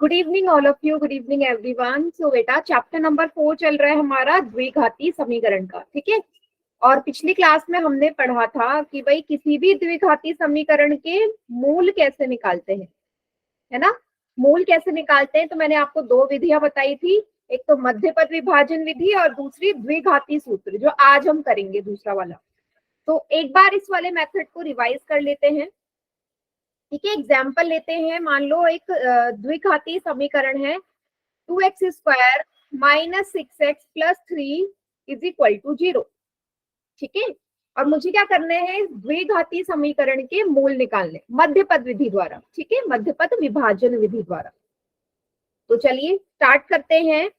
Good evening all of you, good evening everyone. So बेटा chapter number 4 चल रहा है हमारा द्विघाती समीकरण का, ठीक है। और पिछली क्लास में हमने पढ़ा था कि भाई किसी भी द्विघाती समीकरण के मूल कैसे निकालते हैं, है ना। मूल कैसे निकालते हैं, तो मैंने आपको दो विधियां बताई थी। एक तो मध्यपद विभाजन विधि और दूसरी द्विघाती सूत्र, जो आज हम करेंगे दूसरा वाला। तो एक बार इस वाले मेथड को रिवाइज कर लेते हैं, ठीक है। एग्जाम्पल लेते हैं। मान लो एक द्विघाती समीकरण है 2x² - 6x + 3 = 0, ठीक है। और मुझे क्या करने हैं, द्विघाती समीकरण के मूल निकालने मध्यपद विधि द्वारा, ठीक है, मध्यपद विभाजन विधि द्वारा। तो चलिए स्टार्ट करते हैं।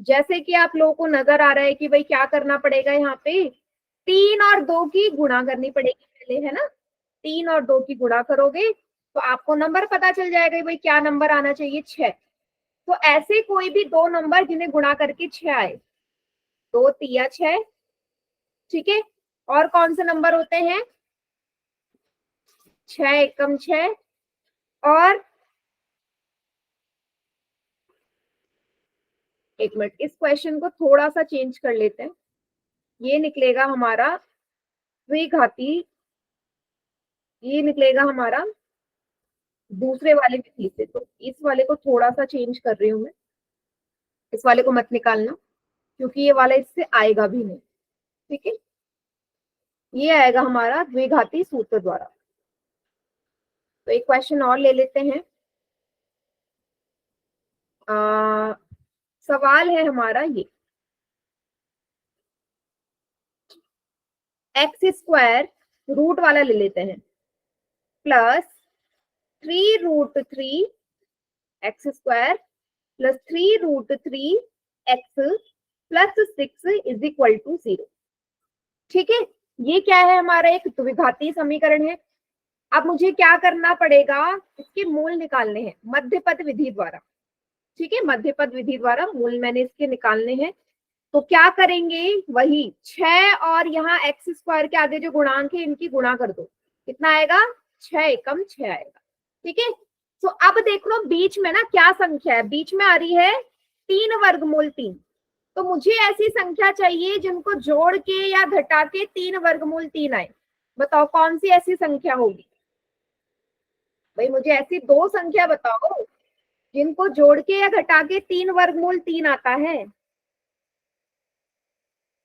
जैसे कि आप लोगों को नजर आ रहा है कि भाई क्या करना पड़ेगा, यहाँ पे 3 और 2 की गुणा करनी पड़ेगी पहले, है ना। 3 और 2 की गुणा करोगे तो आपको नंबर पता चल जाएगा भाई क्या नंबर आना चाहिए, 6। तो ऐसे कोई भी दो नंबर जिन्हें गुणा करके 6 आए, 2 तिया 6, ठीक है। और कौन से नंबर होते हैं, 6 एकम 6। और एक मिनट, इस क्वेश्चन को थोड़ा सा चेंज कर लेते हैं। ये निकलेगा हमारा द्विघाती, ये निकलेगा हमारा दूसरे वाले विधि से। तो इस वाले को थोड़ा सा चेंज कर रही हूं मैं, इस वाले को मत निकालना क्योंकि ये वाला इससे आएगा भी नहीं, ठीक है। ये आएगा हमारा द्विघाती सूत्र द्वारा। तो एक क्वेश्चन और ले लेते हैं। सवाल है हमारा ये, x² रूट वाला ले लेते हैं +3√3x² +3√3x + 6 = 0, ठीक है। ये क्या है, हमारा एक द्विघाती समीकरण है। अब मुझे क्या करना पड़ेगा, इसके मूल निकालने हैं मध्यपद विधि द्वारा, ठीक है। मध्यपद विधि द्वारा मूल मैंने इसके निकालने हैं। तो क्या करेंगे, वही 6 और यहाँ x² के आगे जो गुणांक है इनकी गुणा कर दो, कितना आएगा, 6 एकम 6 आएगा, ठीक है। तो अब देख लो बीच में ना क्या संख्या है, बीच में आ रही है 3√3। तो मुझे ऐसी संख्या चाहिए जिनको जोड़ के या घटा के 3√3 आए। बताओ कौन सी ऐसी संख्या होगी भाई, मुझे ऐसी दो संख्या बताओ जिनको जोड़ के या घटा के 3√3 आता है।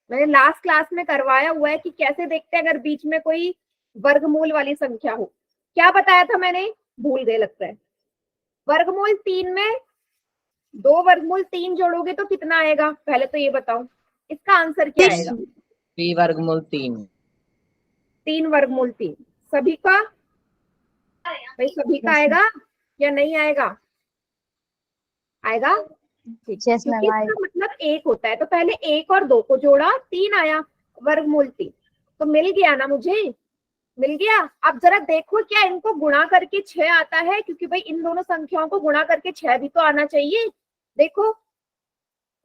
मैंने लास्ट क्लास में करवाया हुआ है कि कैसे देखते हैं अगर बीच में कोई वर्गमूल वाली संख्या हो। क्या बताया था मैंने, भूल गए लगता है। वर्गमूल 3 में 2√3 जोड़ोगे तो कितना आएगा, पहले तो ये बताओ इसका आंसर क्या आएगा। 3√3 3√3 सभी का, भाई सभी का आएगा या नहीं आएगा, आएगा, ठीक। यस क्योंकि मैम इसका मतलब एक होता है, तो पहले 1 और 2 को जोड़ा 3 आया, वर्गमूल 3। तो मिल गया ना मुझे, मिल गया। अब जरा देखो क्या इनको गुणा करके 6 आता है, क्योंकि भाई इन दोनों संख्याओं को गुणा करके 6 भी तो आना चाहिए। देखो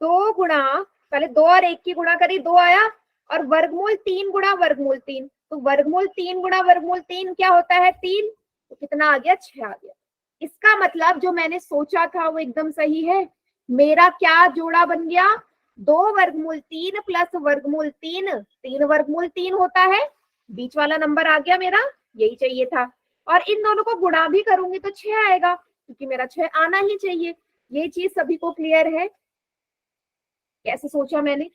2 गुणा, पहले 2 और 1 की गुणा करी, 2 आया। और वर्गमूल 3 गुणा वर्गमूल 3, तो वर्गमूल 3 गुणा वर्गमूल 3 क्या होता है, 3। तो कितना आ गया, 6 आ गया। इसका मतलब जो मैंने सोचा था वो एकदम सही है। मेरा क्या जोड़ा बन गया, 2√3 + √3, 3√3 होता है। बीच वाला नंबर आ गया मेरा, यही चाहिए था। और इन दोनों को गुणा भी करूंगी तो 6 आएगा, क्योंकि मेरा 6 आना ही चाहिए। ये चीज सभी को क्लियर है, कैसे सोचा मैंने।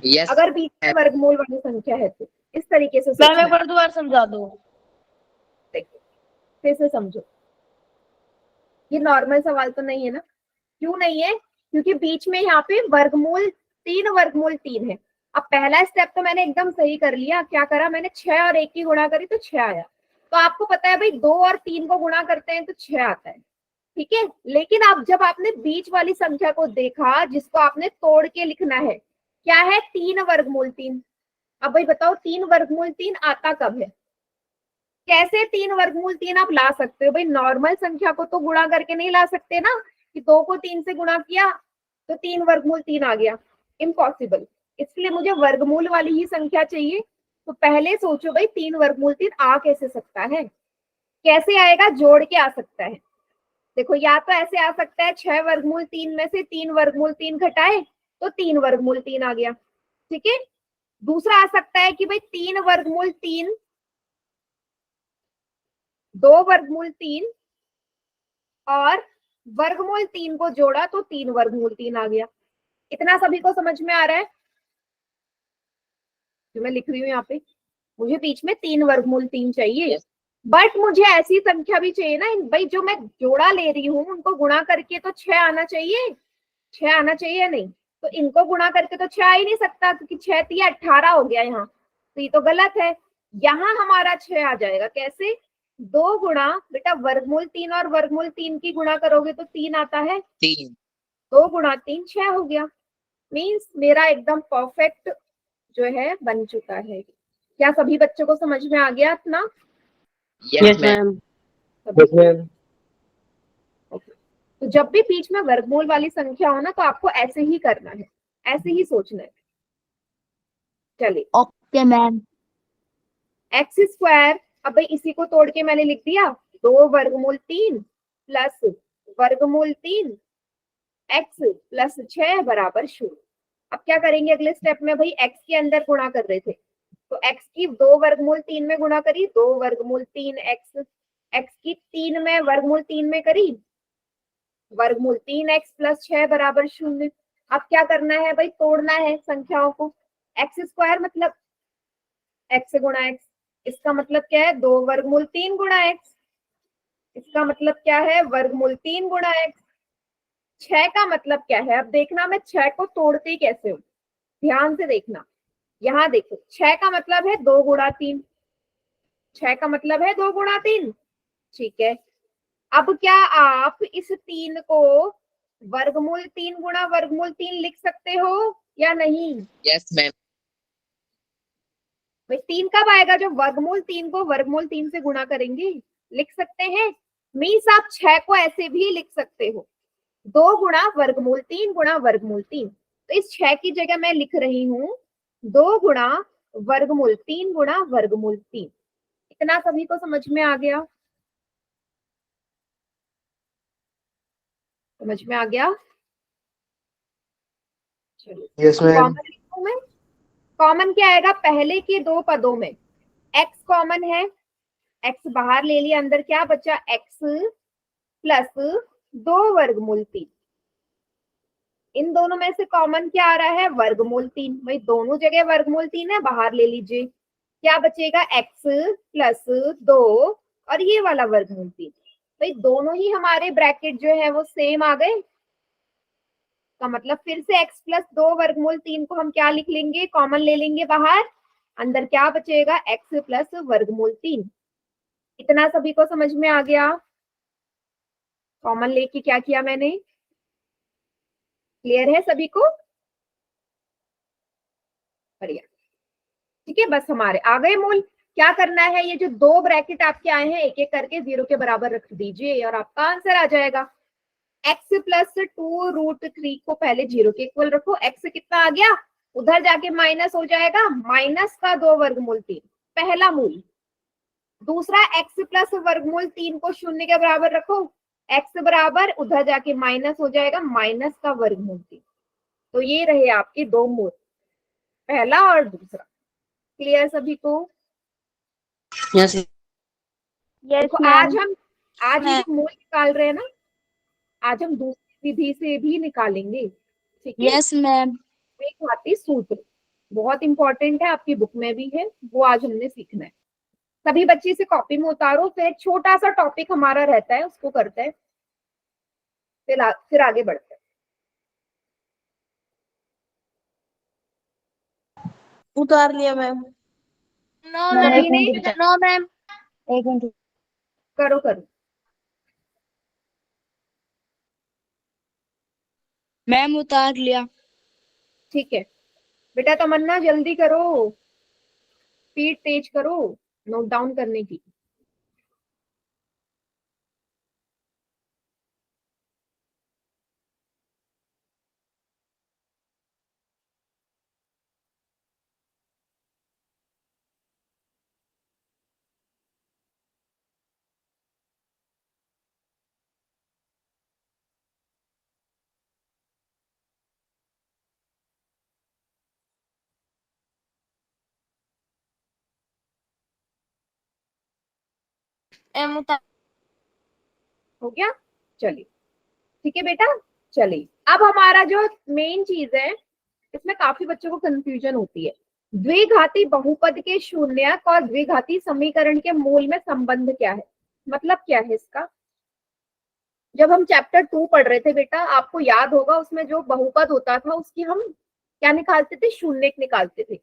यस अगर बीच में वर्गमूल वाली संख्या है तो इस तरीके से मैम सोचना एक है। बार दोबारा समझा दो। देखो फिर से समझो, ये नॉर्मल सवाल तो नहीं है ना। क्यों नहीं है, क्योंकि बीच में यहाँ पे वर्गमूल 3 है। अब पहला स्टेप तो मैंने एकदम सही कर लिया, क्या करा मैंने, 6 और 1 की गुणा करी तो 6 आया। तो आपको पता है भाई 2 और 3 को गुणा करते हैं तो 6 आता है, ठीक है। लेकिन अब जब आपने बीच वाली संख्या को देखा जिसको आपने तोड़ के लिखना है, क्या है, 3√3। अब भाई बताओ 3√3 आता कब है, कैसे 3√3 आप ला सकते हो भाई, नॉर्मल संख्या को तो गुणा करके नहीं ला सकते ना, कि 2 को 3 से गुणा किया तो 3√3 आ गया, इम्पॉसिबल। इसलिए मुझे वर्गमूल वाली ही संख्या चाहिए। तो पहले सोचो भाई 3√3 आ कैसे सकता है, कैसे आएगा, जोड़ के आ सकता है। देखो या तो ऐसे आ सकता है 6 वर्गमूल 3 में से 3 वर्गमूल 3 घटाए तो 3 वर्गमूल 3 आ गया, ठीक है। दूसरा आ सकता है कि भाई 3 वर्गमूल 3, 2 वर्गमूल 3 और वर्गमूल 3 को जोड़ा तो 3 वर्गमूल 3 आ गया। इतना सभी को समझ में आ रहा है जो मैं लिख रही हूँ यहाँ पे? मुझे बीच में 3 वर्गमूल 3 चाहिए, Yes. बट मुझे ऐसी संख्या भी चाहिए ना भाई, जो मैं जोड़ा ले रही हूँ उनको गुणा करके तो 6 आना चाहिए, 6 आना चाहिए या नहीं? तो इनको गुणा करके तो 6 आ ही नहीं सकता, क्योंकि 6 3 18 हो गया यहाँ, तो ये तो गलत है। यहाँ हमारा 6 आ जाएगा कैसे? 2 गुणा बेटा वर्गमूल 3 और वर्गमूल 3 की गुणा करोगे तो 3 आता है, 3 2 गुणा 3 6 हो गया। मीन्स मेरा एकदम परफेक्ट जो है बन चुका है। क्या सभी बच्चों को समझ में आ गया इतना? Yes, ma'am. Yes, ma'am. तो जब भी बीच में वर्गमूल वाली संख्या हो ना तो आपको ऐसे ही करना है, ऐसे ही सोचना है। चलिए ओके मैम। एक्स स्क्वायर, अब भाई इसी को तोड़ के मैंने लिख दिया 2 वर्गमूल 3 प्लस वर्गमूल 3 एक्स प्लस 6 बराबर 0। अब क्या करेंगे अगले स्टेप में? भाई एक्स के अंदर गुणा कर रहे थे तो एक्स की 2 वर्गमूल 3 में गुणा करी, 2 वर्गमूल 3 एक्स, एक्स की 3 में वर्गमूल 3 में करी, वर्गमूल 3 एक्स प्लस 6 बराबर 0। अब क्या करना है भाई? तोड़ना है संख्याओं को। एक्स स्क्वायर मतलब एक्स गुणा एक्स, इसका मतलब क्या है? 2 वर्गमूल 3 गुणा एक्स, इसका मतलब क्या है? वर्गमूल 3 गुणा एक्स। 6 का मतलब क्या है? अब देखना मैं 6 को तोड़ती कैसे हूँ, ध्यान से देखना। यहाँ देखो 6 का मतलब है 2 गुणा 3, 6 का मतलब है 2 गुणा 3, ठीक है। अब क्या आप इस 3 को वर्गमूल 3 गुणा वर्गमूल 3 लिख सकते हो या नहीं? Yes, ma'am. भाई 3 कब आएगा? जब वर्गमूल 3 को वर्गमूल 3 से गुणा करेंगे। लिख सकते हैं। मीन्स आप 6 को ऐसे भी लिख सकते हो, 2 गुणा वर्गमूल 3 गुणा वर्गमूल 3। तो इस 6 की जगह मैं लिख रही हूँ 2 गुणा वर्गमूल 3 गुणा वर्गमूल 3। इतना सभी को समझ में आ गया? समझ में आ गया? चलिए यस मैम। कॉमन लिखूं मैं। कॉमन क्या आएगा? पहले के 2 पदों में एक्स कॉमन है, एक्स बाहर ले लिया, अंदर क्या बचा? एक्स प्लस 2 वर्गमूल 3। इन दोनों में से कॉमन क्या आ रहा है? वर्गमूल 3। भाई दोनों जगह वर्गमूल 3 है, बाहर ले लीजिए। क्या बचेगा? एक्स प्लस 2 और ये वाला वर्गमूल 3। भाई दोनों ही हमारे ब्रैकेट जो है वो सेम आ गए, का मतलब फिर से x प्लस 2 वर्गमूल 3 को हम क्या लिख लेंगे? कॉमन ले लेंगे बाहर, अंदर क्या बचेगा? x प्लस वर्गमूल 3। इतना सभी को समझ में आ गया? कॉमन लेके क्या किया मैंने? क्लियर है सभी को? बढ़िया, ठीक है। बस हमारे आ गए मूल। क्या करना है? ये जो 2 ब्रैकेट आपके आए हैं एक एक करके 0 के बराबर रख दीजिए और आपका आंसर आ जाएगा। x प्लस 2 रूट 3 को पहले 0 के इक्वल रखो। x कितना आ गया? उधर जाके माइनस हो जाएगा, माइनस का 2 वर्गमूल 3, पहला मूल। दूसरा x प्लस वर्गमूल 3 को 0 के बराबर रखो, x बराबर उधर जाके माइनस हो जाएगा, माइनस का वर्गमूल 3। तो ये रहे आपके 2 मूल, पहला और दूसरा। क्लियर सभी को? यस देखो आज ये जो मूल निकाल रहे हैं ना, आज हम दूसरी विधि से भी निकालेंगे, ठीक है। Yes ma'am. द्विघाती सूत्र बहुत इंपॉर्टेंट है, आपकी बुक में भी है, वो आज हमने सीखना है। सभी बच्चे से कॉपी में उतारो, फिर एक छोटा सा टॉपिक हमारा रहता है उसको करते हैं, फिर आगे बढ़ते हैं। उतार लिया मैम। नो सभी ने? No ma'am. एक मिनट। करो करो। मैम उतार लिया। ठीक है बेटा, तमन्ना जल्दी करो, स्पीड तेज करो नोट डाउन करने की। M उतार हो गया, चलिए ठीक है बेटा। चलिए अब हमारा जो मेन चीज है, इसमें काफी बच्चों को कंफ्यूजन होती है। द्विघाती बहुपद के शून्यक और द्विघाती समीकरण के मूल में संबंध क्या है, मतलब क्या है इसका। जब हम चैप्टर 2 पढ़ रहे थे बेटा, आपको याद होगा उसमें जो बहुपद होता था उसकी हम क्या निकालते थे, शून्यक निकालते थे।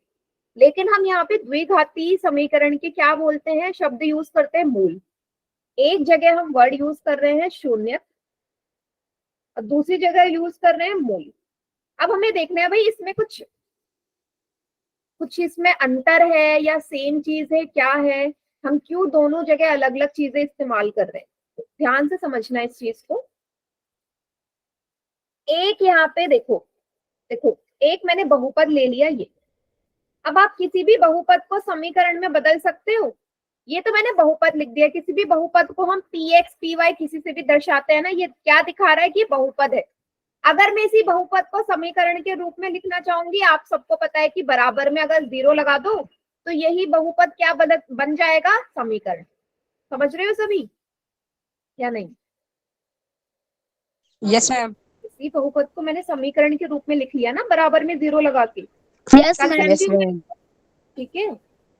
लेकिन हम यहाँ पे द्विघाती समीकरण के क्या बोलते हैं, शब्द यूज करते हैं मूल। एक जगह हम वर्ड यूज कर रहे हैं शून्यक और दूसरी जगह यूज कर रहे हैं मूल। अब हमें देखना है भाई इसमें कुछ इसमें अंतर है या सेम चीज है, क्या है, हम क्यों दोनों जगह अलग अलग चीजें इस्तेमाल कर रहे हैं। तो ध्यान से समझना इस चीज को। एक यहाँ पे देखो, एक मैंने बहुपद ले लिया ये। अब आप किसी भी बहुपद को समीकरण में बदल सकते हो। ये तो मैंने बहुपद लिख दिया, किसी भी बहुपद को हम पी एक्स पी वाई किसी से भी दर्शाते हैं ना, ये क्या दिखा रहा है कि बहुपद है। अगर मैं इसी बहुपद को समीकरण के रूप में लिखना चाहूंगी, आप सबको पता है कि बराबर में अगर 0 लगा दो तो यही बहुपद क्या बन जाएगा, समीकरण। समझ रहे हो सभी या नहीं। Yes ma'am. इसी बहुपद को मैंने समीकरण के रूप में लिख लिया ना, बराबर में 0 लगा के। Yes ma'am. ठीक है,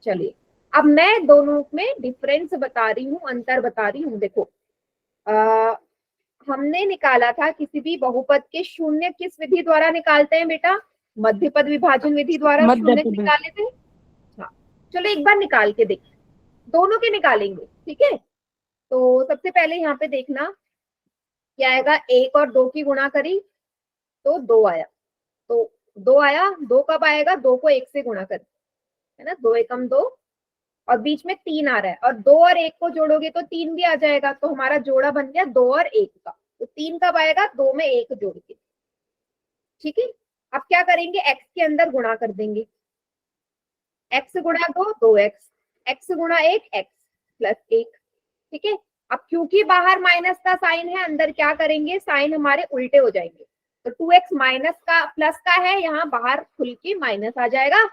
चलिए अब मैं दोनों में डिफरेंस बता रही हूँ, अंतर बता रही हूँ। देखो हमने निकाला था किसी भी बहुपद के शून्य किस विधि द्वारा निकालते हैं बेटा, मध्यपद विभाजन विधि द्वारा शून्य निकाले थे। हाँ चलो एक बार निकाल के देखिए, दोनों के निकालेंगे, ठीक है। तो सबसे पहले यहाँ पे देखना क्या आएगा, 1 और 2 की गुणा करी तो 2 आया। तो 2 आया, 2 कब आएगा, 2 को 1 से गुणा कर, है ना, 2 एकम 2 और बीच में 3 आ रहा है और 2 और 1 को जोड़ोगे तो 3 भी आ जाएगा। तो हमारा जोड़ा बन गया 2 और 1 का। तो 3 कब आएगा, 2 में 1 जोड़ के, ठीक है। अब क्या करेंगे, x के अंदर गुणा कर देंगे, x गुणा 2 2x, x गुणा 1 x प्लस 1, ठीक है। अब क्योंकि बाहर माइनस का साइन है, अंदर क्या करेंगे, साइन हमारे उल्टे हो जाएंगे। तो 2x माइनस का प्लस का है, यहाँ बाहर खुल के माइनस आ जाएगा।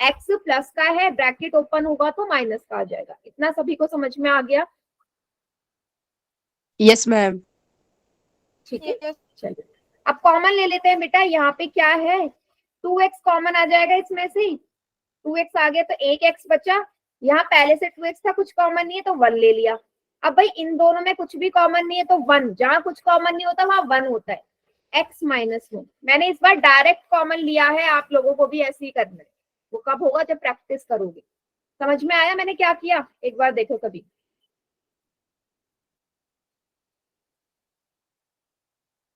x प्लस का है, ब्रैकेट ओपन होगा तो माइनस का आ जाएगा। इतना सभी को समझ में आ गया। Yes ma'am. ठीक है, चलिए अब कॉमन ले लेते हैं बेटा। यहाँ पे क्या है, 2x कॉमन आ जाएगा इसमें से, 2x आ गया तो 1x बचा। यहाँ पहले से 2x था, कुछ कॉमन नहीं है तो 1 ले लिया। अब भाई इन दोनों में कुछ भी कॉमन नहीं है तो 1, जहां कुछ कॉमन नहीं होता वहां 1 होता है। x माइनस 1 मैंने इस बार डायरेक्ट कॉमन लिया है, आप लोगों को भी ऐसे ही करना है। वो कब होगा, जब प्रैक्टिस करोगे। समझ में आया मैंने क्या किया, एक बार देखो कभी।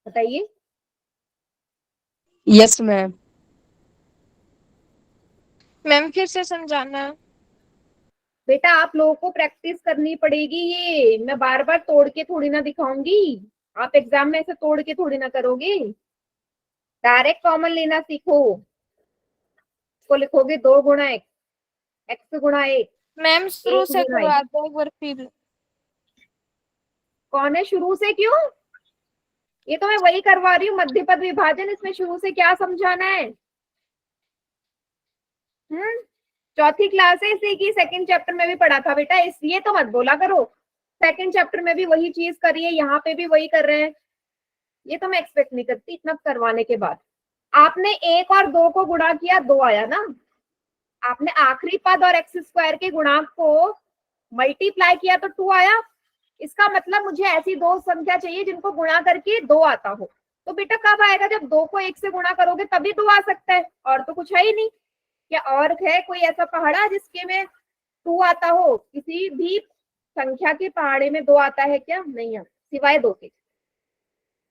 बताइए। Yes ma'am. मैम फिर से समझाना। बेटा आप लोगों को प्रैक्टिस करनी पड़ेगी, ये मैं बार बार तोड़ के थोड़ी ना दिखाऊंगी। आप एग्जाम में ऐसे तोड़ के थोड़ी ना करोगे, डायरेक्ट कॉमन लेना सीखो। इसको लिखोगे 2 गुणा x, x गुणा 1। मैम शुरू 1 से गुणा करवा 1। दो एक बार फिर। कौन है शुरू से, क्यों, ये तो मैं वही करवा रही हूँ, मध्यपद विभाजन। इसमें शुरू से क्या समझाना है। चौथी क्लास है, इसी की सेकंड चैप्टर में भी पढ़ा था बेटा, इसलिए तो मत बोला करो। सेकंड चैप्टर में भी वही चीज करी है, यहाँ पे भी वही कर रहे हैं। ये तो मैं एक्सपेक्ट नहीं करती इतना करवाने के बाद। आपने 1 और 2 को गुणा किया, 2 आया ना। आपने आखिरी पद और एक्स स्क्वायर के गुणांक को मल्टीप्लाई किया तो 2 आया। इसका मतलब मुझे ऐसी दो संख्या चाहिए जिनको गुणा करके 2 आता हो। तो बेटा कब आएगा, जब 2 को 1 से गुणा करोगे तभी 2 आ सकता है, और तो कुछ है ही नहीं। क्या और है कोई ऐसा पहाड़ा जिसके में 2 आता हो, किसी भी संख्या के पहाड़े में 2 आता है क्या, नहीं आता, सिवाय 2 के।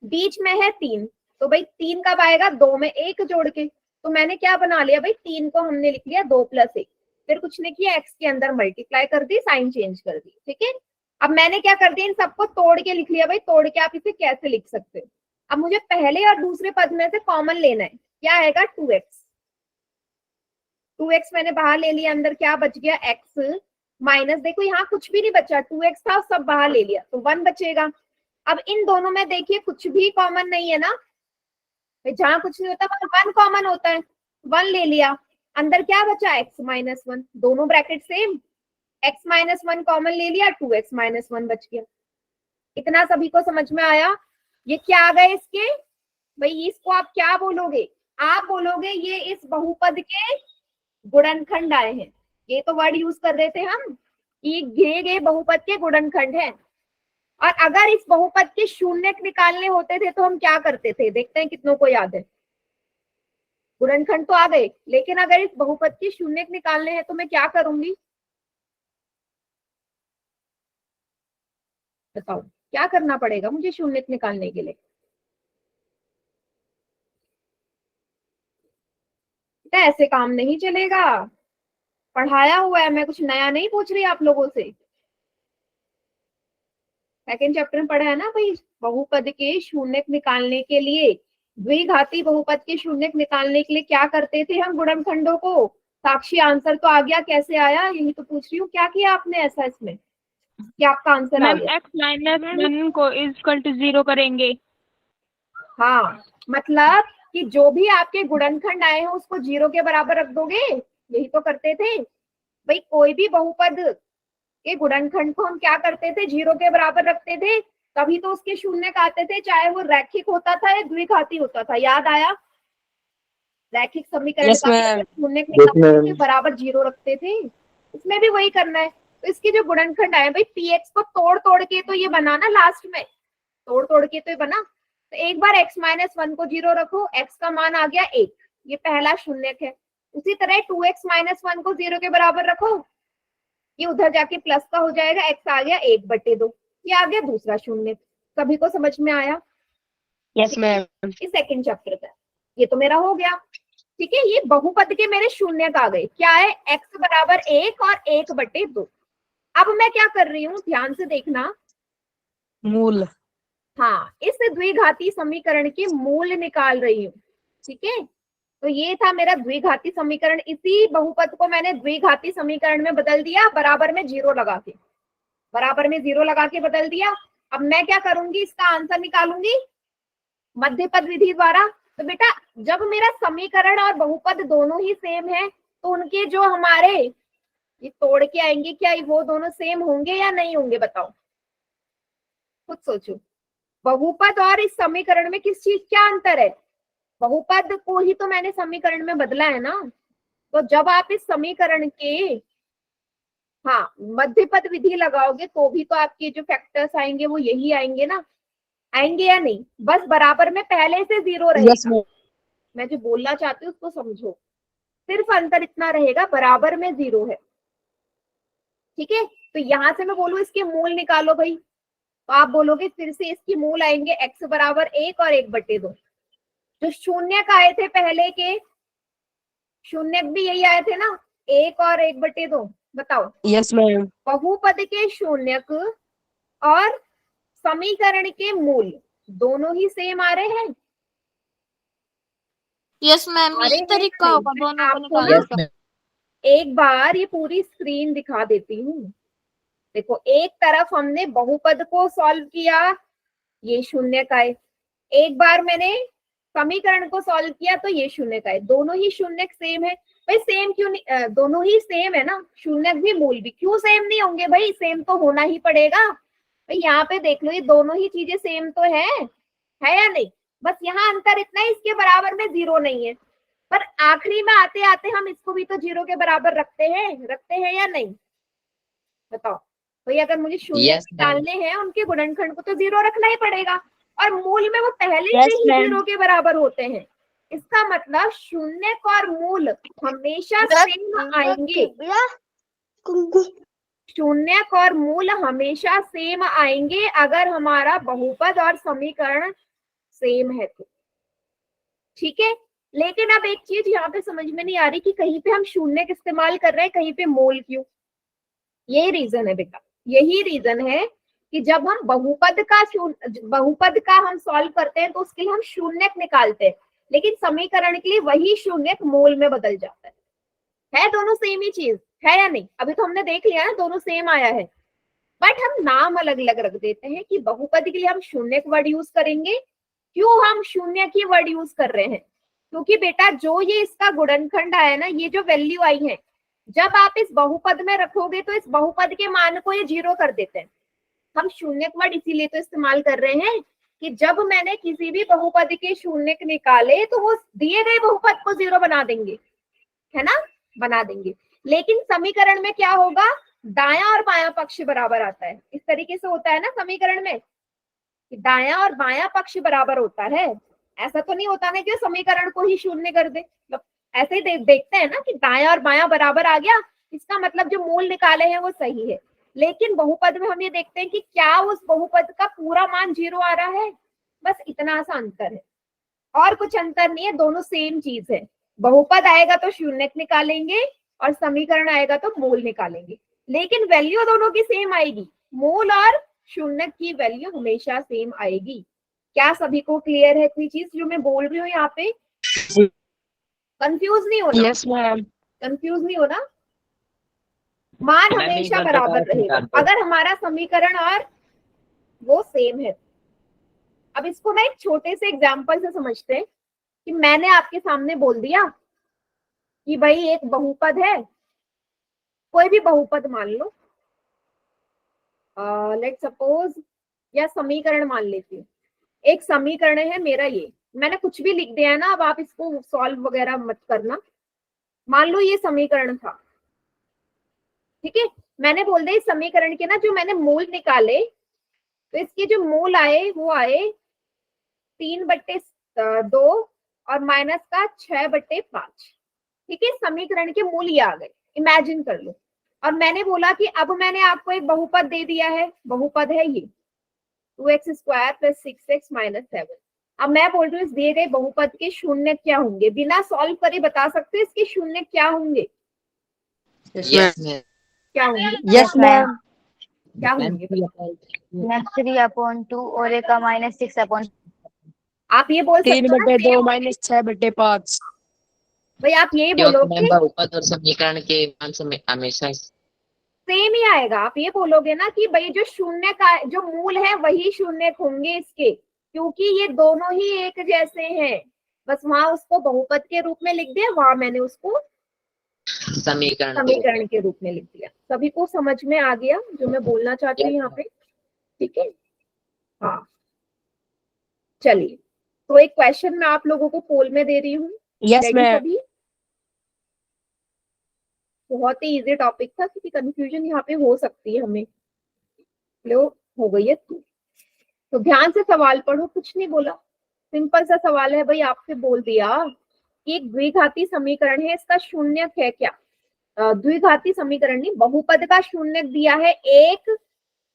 बीच में है 3, तो भाई 3 कब आएगा, 2 में 1 जोड़ के। तो मैंने क्या बना लिया भाई, 3 को हमने लिख लिया 2 + 1, फिर कुछ नहीं किया, x के अंदर मल्टीप्लाई कर दी, साइन चेंज कर दी, ठीक है। अब मैंने क्या कर दिया, इन सबको तोड़ के लिख लिया। भाई तोड़ के आप इसे कैसे लिख सकते हो। अब मुझे पहले और दूसरे पद में से कॉमन लेना है, क्या आएगा 2x। 2x मैंने बाहर ले लिया, अंदर क्या बच गया, x माइनस, देखो यहाँ कुछ भी नहीं बचा, 2x था सब बाहर ले लिया तो 1 बचेगा। अब इन दोनों में देखिए कुछ भी कॉमन नहीं है ना, जहां कुछ नहीं होता वहां 1 कॉमन होता है, 1 ले लिया। अंदर क्या बचा, x - 1, दोनों bracket same, x minus 1 common ले लिया, 2x माइनस 1 बच गया। इतना सभी को समझ में आया? ये क्या आ गए इसके, भाई इसको आप क्या बोलोगे? आप बोलोगे ये इस बहुपद के गुणनखंड आए हैं। ये तो वर्ड यूज कर रहे थे हम, ये दिए गए बहुपद के गुणनखंड है। और अगर इस बहुपद के शून्यक निकालने होते थे तो हम क्या करते थे? देखते हैं कितनों को याद है। गुणनखंड तो आ गए, लेकिन अगर इस बहुपद के शून्यक निकालने हैं तो मैं क्या करूंगी? बताओ क्या करना पड़ेगा मुझे शून्यक निकालने के लिए? ऐसे काम नहीं चलेगा, पढ़ाया हुआ है, मैं कुछ नया नहीं पूछ रही आप लोगों से। सेकंड चैप्टर में पढ़ा है ना भाई, बहुपद के शून्यक निकालने के लिए, द्विघाती बहुपद के शून्यक निकालने के लिए क्या करते थे हम गुणनखंडों को? साक्षी आंसर तो आ गया, कैसे आया यही तो पूछ रही हूँ। क्या किया आपने ऐसा इसमें कि आपका आंसर आ गया? x माइनस 1 को इक्वल टू 0 करेंगे। हाँ, मतलब कि जो भी आपके गुणनखंड आए हैं उसको 0 के बराबर रख दोगे, यही तो करते थे भाई। कोई भी बहुपद के गुणनखंड को हम क्या करते थे? 0 के बराबर रखते थे, तभी तो उसके शून्यक आते थे, चाहे वो रैखिक होता था या द्विघाती होता था। याद आया? रैखिक समीकरण का शून्यक निकालने के बराबर 0 रखते थे, इसमें भी वही करना है। तो इसके जो गुणनखंड आए भाई, px को तोड़ तोड़ के तो ये बना ना, लास्ट में तोड़ तोड़ के तो ये बना। तो एक बार x माइनस 1 को 0 रखो, x का मान आ गया 1, ये पहला शून्यक है। उसी तरह 2x माइनस 1 को 0 के बराबर रखो, ये उधर जाके प्लस का हो जाएगा, x आ गया 1/2, ये आ गया दूसरा शून्यक। सभी को समझ में आया? Yes ma'am. ये सेकंड चैप्टर का, ये तो मेरा हो गया। ठीक है, ये बहुपद के मेरे शून्यक आ गए। क्या है? x बराबर 1 और 1/2। अब मैं क्या कर रही हूँ, ध्यान से देखना। मूल। हाँ, इस द्विघाती समीकरण के मूल निकाल रही हूँ। ठीक है, तो ये था मेरा द्विघाती समीकरण। इसी बहुपद को मैंने द्विघाती समीकरण में बदल दिया, बराबर में 0 लगा के, बराबर में 0 लगा के बदल दिया। अब मैं क्या करूंगी, इसका आंसर निकालूंगी मध्य पद विधि द्वारा। तो बेटा जब मेरा समीकरण और बहुपद दोनों ही सेम है तो उनके जो हमारे ये तोड़ के आएंगे, क्या वो दोनों सेम होंगे या नहीं होंगे? बताओ, खुद सोचो। बहुपद और इस समीकरण में किस चीज क्या अंतर है? बहुपद को ही तो मैंने समीकरण में बदला है ना। तो जब आप इस समीकरण के हाँ मध्य पद विधि लगाओगे तो भी तो आपके जो फैक्टर्स आएंगे वो यही आएंगे ना, आएंगे या नहीं? बस बराबर में पहले से 0 रहेगा। मैं जो बोलना चाहती हूँ उसको समझो, सिर्फ अंतर इतना रहेगा, बराबर में 0 है। ठीक है, तो यहां से मैं बोलूं इसके मूल निकालो भाई, तो आप बोलोगे फिर से इसकी मूल आएंगे x बराबर 1 और 1/2। जो शून्यक आए थे पहले के शून्यक भी यही आए थे ना, 1 और 1/2। बताओ। Yes ma'am. बहुपद के शून्यक और समीकरण के मूल दोनों ही सेम आ रहे हैं। यस मैम, अरे यही तरीका होगा दोनों को आपको निकालने Yes, का। ma'am. एक बार ये पूरी स्क्रीन दिखा देती हूँ। देखो, एक तरफ हमने बहुपद को सॉल्व किया, ये शून्यक आए। एक बार मैंने समीकरण को सॉल्व किया तो ये शून्यक आए। दोनों ही शून्यक सेम है भाई। सेम क्यों नहीं? दोनों ही सेम है ना, शून्यक भी मूल भी, क्यों सेम नहीं होंगे भाई? सेम तो होना ही पड़ेगा भाई। यहाँ पे देख लो, ये दोनों ही चीजें सेम तो है या नहीं? बस यहाँ अंतर इतना है, इसके बराबर में 0 नहीं है, पर आखिरी में आते आते हम इसको भी तो 0 के बराबर रखते हैं या नहीं? बताओ भाई, अगर मुझे शून्य Yes, ma'am. निकालने हैं उनके गुणनखंड को तो 0 रखना ही पड़ेगा, और मूल में वो पहले Yes, से ही ma'am. 0 के बराबर होते हैं। इसका मतलब शून्यक और मूल हमेशा सेम आएंगे। शून्यक और मूल हमेशा सेम आएंगे अगर हमारा बहुपद और समीकरण सेम है तो। ठीक है, लेकिन अब एक चीज यहाँ पे समझ में नहीं आ रही कि कहीं पे हम शून्यक इस्तेमाल कर रहे हैं, कहीं पे मोल क्यों? यही रीजन है बेटा, यही रीजन है कि जब हम बहुपद का हम सॉल्व करते हैं तो उसके लिए हम शून्यक निकालते हैं, लेकिन समीकरण के लिए वही शून्यक मोल में बदल जाता है दोनों सेम ही चीज है या नहीं? अभी तो हमने देख लिया ना, दोनों सेम आया है, बट हम नाम अलग अलग रख देते हैं कि बहुपद के लिए हम शून्यक वर्ड यूज करेंगे। क्यों हम शून्य की वर्ड यूज कर रहे हैं? क्योंकि बेटा जो ये इसका गुणनखंड आया ना, ये जो वैल्यू आई है जब आप इस बहुपद में रखोगे तो इस बहुपद के मान को ये 0 कर देते हैं। हम शून्यक वर्ड इसीलिए तो इस्तेमाल कर रहे हैं कि जब मैंने किसी भी बहुपद के शून्यक निकाले तो वो दिए गए बहुपद को 0 बना देंगे, है ना, बना देंगे। लेकिन समीकरण में क्या होगा, दायां और बायां पक्ष बराबर आता है। इस तरीके से होता है ना समीकरण में कि दायां और बायां पक्ष बराबर होता है। ऐसा तो नहीं होता ना कि समीकरण को ही शून्य कर दे। मतलब ऐसे ही देखते हैं ना कि दायां और बायां बराबर आ गया, इसका मतलब जो मूल निकाले हैं वो सही है। लेकिन बहुपद में हम ये देखते हैं कि क्या उस बहुपद का पूरा मान 0 आ रहा है, बस इतना सा अंतर है और कुछ अंतर नहीं है, दोनों सेम चीज है। बहुपद आएगा तो शून्यक निकालेंगे और समीकरण आएगा तो मूल निकालेंगे, लेकिन वैल्यू दोनों की सेम आएगी। मूल और शून्यक की वैल्यू हमेशा सेम आएगी। क्या सभी को क्लियर है इतनी चीज जो मैं बोल रही हूँ यहाँ पे? कंफ्यूज नहीं होना। Yes ma'am. कंफ्यूज नहीं होना, मान हमेशा बराबर रहेगा अगर हमारा समीकरण और वो सेम है। अब इसको ना एक छोटे से एग्जाम्पल से समझते हैं कि मैंने आपके सामने बोल दिया कि भाई एक बहुपद है, कोई भी बहुपद मान लो, लेट सपोज, या समीकरण मान लेती हूँ। एक समीकरण है मेरा, ये मैंने कुछ भी लिख दिया है ना, अब आप इसको सॉल्व वगैरह मत करना। मान लो ये समीकरण था, ठीक है। मैंने बोल दिया इस समीकरण के ना जो मैंने मूल निकाले, तो इसके जो मूल आए वो आए 3/2 और माइनस का 6/5। ठीक है, समीकरण के मूल ये आ गए, इमेजिन कर लो। और मैंने बोला कि अब मैंने आपको एक बहुपद दे दिया है, बहुपद है ये 2x² + 6x - 7। अब मैं बोल रही हूँ इस दिए गए बहुपद के शून्य क्या होंगे, बिना सॉल्व करे बता सकते हो इसके शून्य क्या होंगे? Yes, ma'am. क्या होंगे? Yes ma'am. क्या होंगे? 3/2 और एक का -6/। आप ये बोल सकते हो ना 3/2 - 6/5। भाई, आप यही क्योंकि बोलोगे मैम बहुपद और समीकरण के मान हमेशा सेम ही आएगा। आप ये बोलोगे ना कि भाई जो शून्य का जो मूल है वही शून्य होंगे इसके, क्योंकि ये दोनों ही एक जैसे हैं। बस वहां उसको बहुपद के रूप में लिख दिया, वहां मैंने उसको समीकरण के रूप में लिख दिया। सभी को समझ में आ गया जो मैं बोलना चाहती हूँ यहाँ पे? ठीक है, हाँ। चलिए, तो एक क्वेश्चन मैं आप लोगों को पोल में दे रही हूँ। Yes ready ma'am. सभी? बहुत ही इजी टॉपिक था, क्योंकि कंफ्यूजन यहाँ पे हो सकती है हमें। लो, हो गई है तो ध्यान से सवाल पढ़ो, कुछ नहीं बोला, सिंपल सा सवाल है भाई। आपसे बोल दिया कि एक द्विघाती समीकरण है, इसका शून्यक है क्या? द्विघाती समीकरण नहीं, बहुपद का शून्यक दिया है 1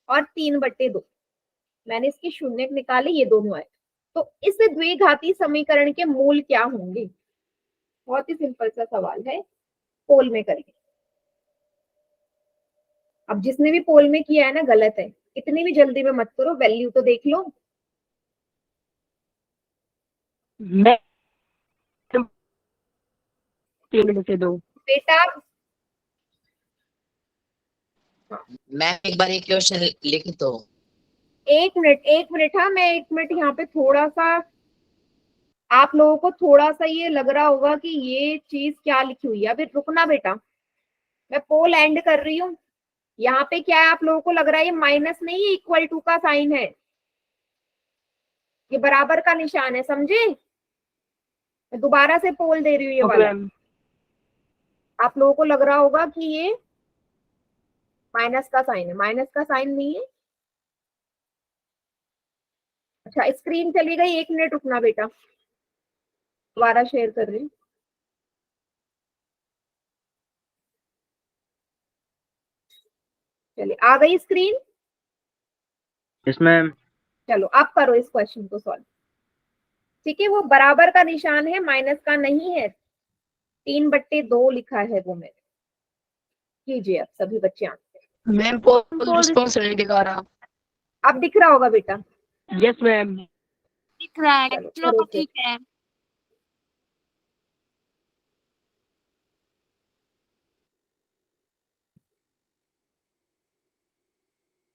और 3/2। मैंने इसके शून्यक निकाले, ये दोनों आए। तो इस द्विघाती समीकरण के मूल क्या होंगे? बहुत ही सिंपल सा सवाल है, पोल में करेंगे। अब जिसने भी पोल में किया है ना, गलत है। इतनी भी जल्दी में मत करो, वैल्यू तो देख लो। मैं 3/2। बेटा मैम एक बार एक क्वेश्चन लिख दो। एक मिनट, हाँ, मैं 1 मिनट यहाँ पे थोड़ा सा, आप लोगों को थोड़ा सा ये लग रहा होगा कि ये चीज क्या लिखी हुई है। अभी रुकना बेटा, मैं पोल एंड कर रही हूँ। यहाँ पे क्या है, आप लोगों को लग रहा है ये माइनस नहीं है, =2 का साइन है, ये बराबर का निशान है, समझे? मैं दोबारा से पोल दे रही हूँ ये वाला। आप लोगों को लग रहा होगा कि ये माइनस का साइन है, माइनस का साइन नहीं है। अच्छा, स्क्रीन चली गई, 1 मिनट रुकना बेटा, दोबारा शेयर कर रही हूँ। चलिए, आ गई स्क्रीन? Yes ma'am. चलो, आप करो इस क्वेश्चन को सॉल्व। ठीक है, वो बराबर का निशान है, माइनस का नहीं है। 3/2 लिखा है वो मैंने। कीजिए आप सभी बच्चे आंसर। मैम पोल रिस्पॉन्स नहीं दिखा रहा। अब दिख रहा होगा बेटा? Yes ma'am. दिख रहा है, चलो, चलो करो फिर। ठीक है।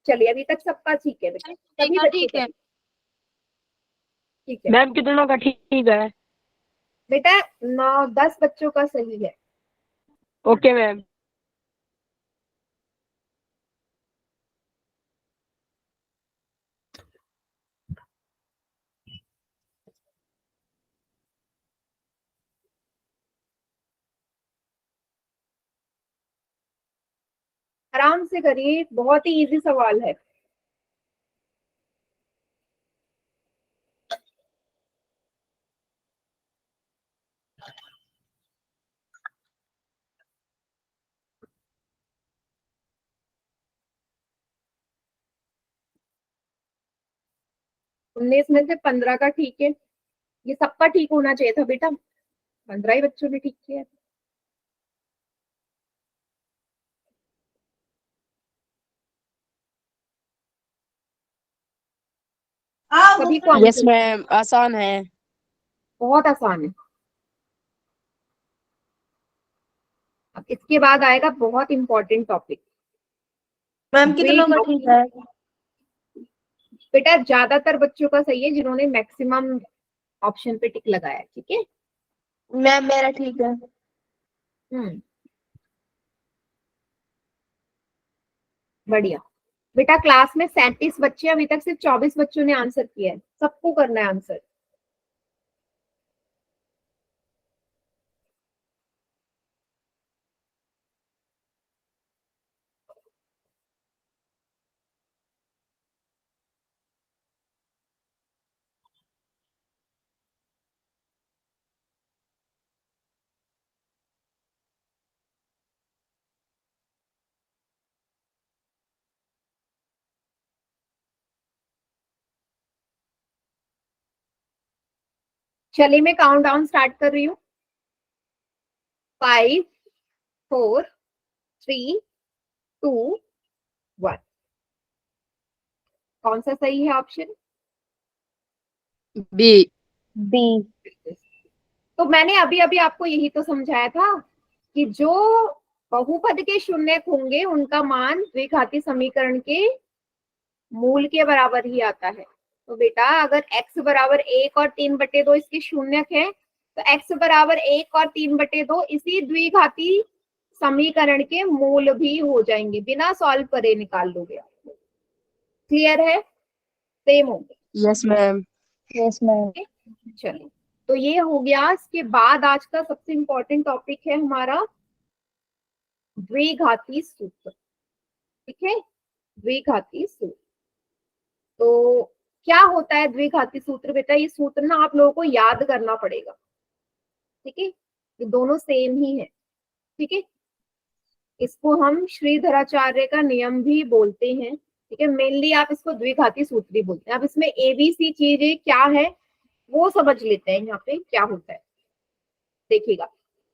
चलिए, अभी तक सबका ठीक है बेटा, सभी बच्चे ठीक है। ठीक है मैम कितनों का ठीक है? बेटा, 9-10 बच्चों का सही है। Okay ma'am. आराम से करिए, बहुत ही इजी सवाल है। उन्नीस में से 15 का ठीक है, ये सबका ठीक होना चाहिए था बेटा, 15 ही बच्चों ने ठीक किया। सभी को यस आंसर मैम, आसान है। बहुत आसान है। अब इसके बाद आएगा बहुत इंपॉर्टेंट टॉपिक। मैम कितनों का ठीक है? बेटा ज्यादातर बच्चों का सही है जिन्होंने मैक्सिमम ऑप्शन पे टिक लगाया है, ठीक है। मैम मेरा ठीक है। बढ़िया बेटा, क्लास में 37 बच्चे, अभी तक सिर्फ 24 बच्चों ने आंसर किया है, सबको करना है आंसर। चलिए मैं काउंट डाउन स्टार्ट कर रही हूँ। 5 4 3 2 1। कौन सा सही है ऑप्शन? बी। बी। तो मैंने अभी अभी आपको यही तो समझाया था कि जो बहुपद के शून्यक होंगे उनका मान द्विघाती समीकरण के मूल के बराबर ही आता है। तो बेटा अगर x बराबर 1 और 3/2 इसके शून्यक है, तो x बराबर 1 और 3/2 इसी द्विघाती समीकरण के मूल भी हो जाएंगे, बिना सॉल्व करे निकाल लोगे आप। क्लियर है? सेम होंगे। Yes ma'am. Yes ma'am. चलिए, तो ये हो गया। इसके बाद आज का सबसे इंपॉर्टेंट टॉपिक है हमारा द्विघाती सूत्र। ठीक है, द्विघाती सूत्र। तो क्या होता है द्विघाती सूत्र? बेटा ये सूत्र ना आप लोगों को याद करना पड़ेगा, ठीक है। ये दोनों सेम ही है, ठीक है। इसको हम श्रीधराचार्य का नियम भी बोलते हैं, ठीक है। मेनली आप इसको द्विघाती सूत्र ही बोलते हैं। अब इसमें एबीसी चीजें क्या है वो समझ लेते हैं। यहाँ पे क्या होता है देखिएगा।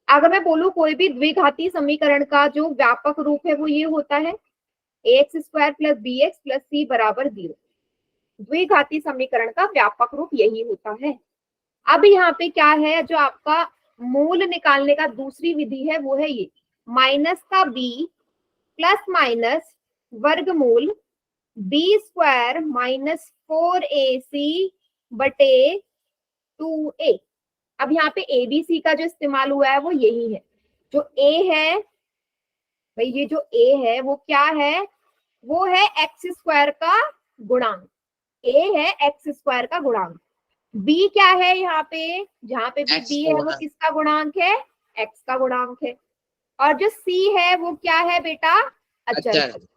अगर मैं बोलूं कोई भी द्विघाती समीकरण का जो व्यापक रूप है वो ये होता है ax² + bx + c = 0। द्विघाती समीकरण का व्यापक रूप यही होता है। अब यहाँ पे क्या है, जो आपका मूल निकालने का दूसरी विधि है वो है ये माइनस का b प्लस माइनस वर्गमूल b² - 4ac बटे 2a। अब यहाँ पे एबीसी का जो इस्तेमाल हुआ है वो यही है। जो a है भाई, ये जो a है वो क्या है? वो है x² का गुणांक। a है x² का गुणांक। b क्या है? यहाँ पे जहाँ पे भी X b है वो किसका गुणांक है? x का गुणांक है। और जो c है वो क्या है बेटा? अचर पद।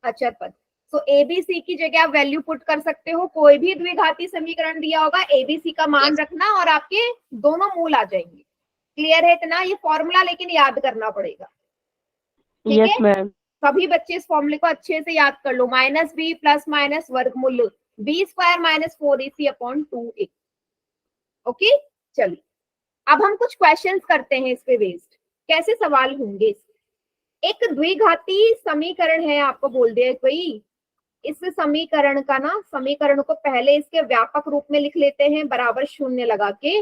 अचर पद। तो एबीसी की जगह आप वैल्यू पुट कर सकते हो। कोई भी द्विघाती समीकरण दिया होगा, एबीसी का मान रखना और आपके दोनों मूल आ जाएंगे। क्लियर है इतना? ये फॉर्मूला लेकिन याद करना पड़ेगा, ठीक यस है। मैम। सभी बच्चे इस फॉर्मूले को अच्छे से याद कर लो। -b प्लस माइनस वर्गमूल b² - 4ac/2a। ओके, चलिए अब हम कुछ क्वेश्चंस करते हैं इस पे बेस्ड। कैसे सवाल होंगे? एक द्विघाती समीकरण है, आपको बोल दिया कोई, इस समीकरण का ना, समीकरण को पहले इसके व्यापक रूप में लिख लेते हैं बराबर 0 लगा के।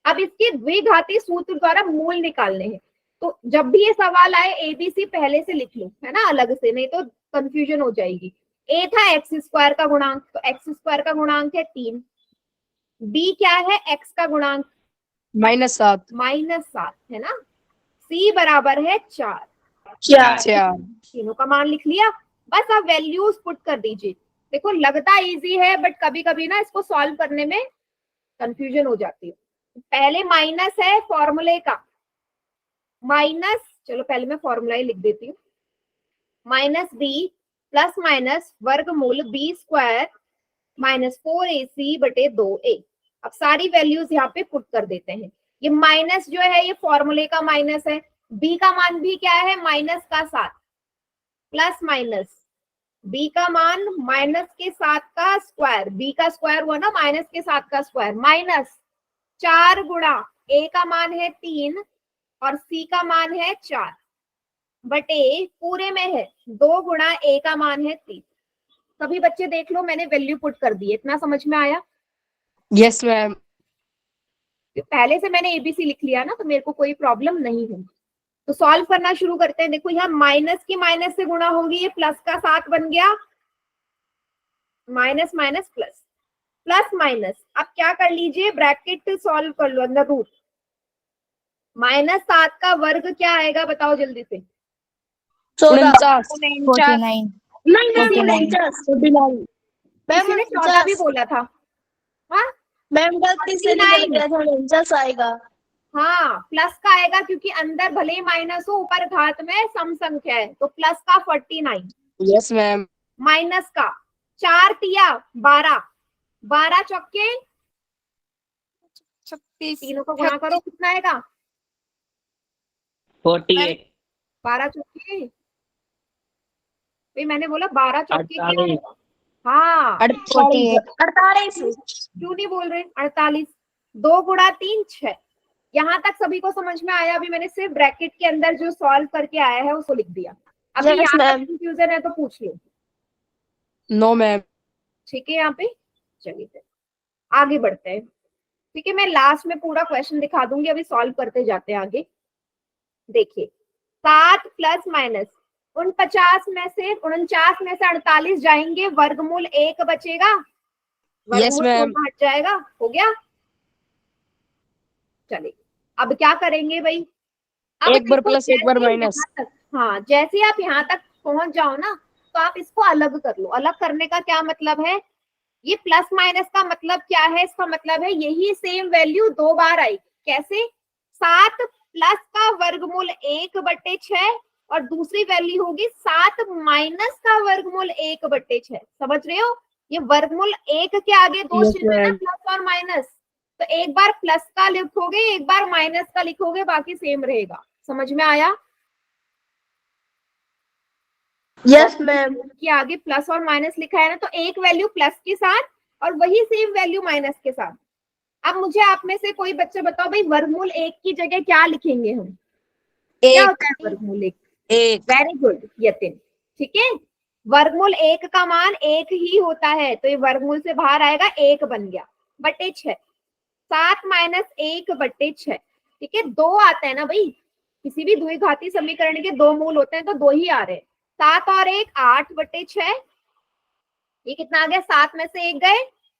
अब इसके द्विघाती सूत्र द्वारा मूल निकालने हैं। तो जब भी ये सवाल आए एबीसी पहले से लिख लो, है ना, अलग से, नहीं तो कंफ्यूजन हो जाएगी। ए था x² का गुणांक, तो x² का गुणांक है 3। बी क्या है? x का गुणांक -7। -7 है ना। c बराबर है 4। 4। तीनों का मान लिख लिया। बस आप वैल्यूज पुट कर दीजिए। देखो लगता इजी है बट कभी कभी ना इसको सॉल्व करने में कंफ्यूजन हो जाती है। पहले माइनस है फॉर्मूले का, माइनस, चलो पहले मैं फॉर्मूला ही लिख देती हूँ। माइनस बी प्लस माइनस वर्गमूल बी स्क्वायर माइनस 4ac बटे 2a। अब सारी वैल्यूज यहाँ पे पुट कर देते हैं। ये माइनस जो है ये फॉर्मूले का माइनस है, बी का मान भी क्या है माइनस का 7 प्लस माइनस बी का मान माइनस के 7 का स्क्वायर, बी का स्क्वायर हुआ ना माइनस के 7 का स्क्वायर, माइनस 4 गुणा ए का मान है 3 और सी का मान है 4 बटे पूरे में है 2 गुणा ए का मान है 3। सभी बच्चे देख लो मैंने वैल्यू पुट कर दी, इतना समझ में आया? Yes, ma'am. पहले से मैंने एबीसी लिख लिया ना तो मेरे को कोई प्रॉब्लम नहीं है। तो सॉल्व करना शुरू करते हैं। देखो यहाँ माइनस की माइनस से गुणा होगी, ये प्लस का 7 बन गया, minus minus plus plus minus. अब क्या कर लीजिए ब्रैकेट सॉल्व कर लो, अंदर रूट माइनस 7 का वर्ग क्या आएगा बताओ जल्दी से। 49. 49. नहीं मैम 49. 49 मैम किसी ने 14 भी बोला था। हाँ मैम गलती से निकल गया था 49 आएगा। हाँ प्लस का आएगा क्योंकि अंदर भले ही माइनस हो ऊपर घात में सम संख्या है, तो प्लस का 49 Yes, ma'am. माइनस का 4 तिया 12 12 चौके तीनों को गुणा करो कितना आएगा 48 12 चौके मैंने बोला 12 चौके क्या 48 आएगा? हाँ 48. 48 क्यों नहीं बोल रहे 48, 2 गुणा 3 6। यहाँ तक सभी को समझ में आया? अभी मैंने सिर्फ ब्रैकेट के अंदर जो सॉल्व करके आया है उसको लिख दिया। अभी Yes, यहाँ ma'am. तक कंफ्यूजन है तो पूछ लो। No, ma'am. ठीक है यहाँ पे चलिए फिर आगे बढ़ते हैं। ठीक है मैं लास्ट में पूरा क्वेश्चन दिखा दूंगी, अभी सॉल्व करते जाते हैं आगे। देखिए 7 प्लस माइनस 49 में से 48 जाएंगे, वर्गमूल 1 बचेगा, Yes, ma'am. हट जाएगा, हो गया। चलिए अब क्या करेंगे भाई, अब एक बार देखो, प्लस एक बार जैसे माइनस। यहाँ तक- हाँ जैसे आप यहाँ तक पहुंच जाओ ना तो आप इसको अलग कर लो। अलग करने का क्या मतलब है, ये प्लस माइनस का मतलब क्या है, इसका मतलब है यही सेम वैल्यू 2 बार आई। कैसे, 7 प्लस का वर्गमूल 1 बटे 6 और दूसरी वैल्यू होगी 7 माइनस का वर्गमूल 1 बटे 6। समझ रहे हो, ये वर्गमूल 1 के आगे 2 Yes, चिन्ह है ना, ma'am. प्लस और माइनस, तो एक बार प्लस का लिखोगे एक बार माइनस का लिखोगे, बाकी सेम रहेगा। समझ में आया? Yes ma'am. कि आगे प्लस और माइनस लिखा है ना, तो एक वैल्यू प्लस के साथ और वही सेम वैल्यू माइनस के साथ। अब मुझे आप में से कोई बच्चा बताओ भाई, वर्गमूल 1 की जगह क्या लिखेंगे हम? क्या होता है वर्गमूल 1? वेरी गुड यतिन, ठीक है। वर्गमूल 1 का मान 1 ही होता है, तो ये वर्गमूल से बाहर आएगा 1 बन गया बटे 6। 7 माइनस 1 बटे 6, ठीक है। 2 आता है ना भाई, किसी भी द्विघाती समीकरण के 2 मूल होते हैं तो 2 ही आ रहे हैं। 7 और 1 8 बटे 6, ये कितना आ गया, 7 में से 1 गए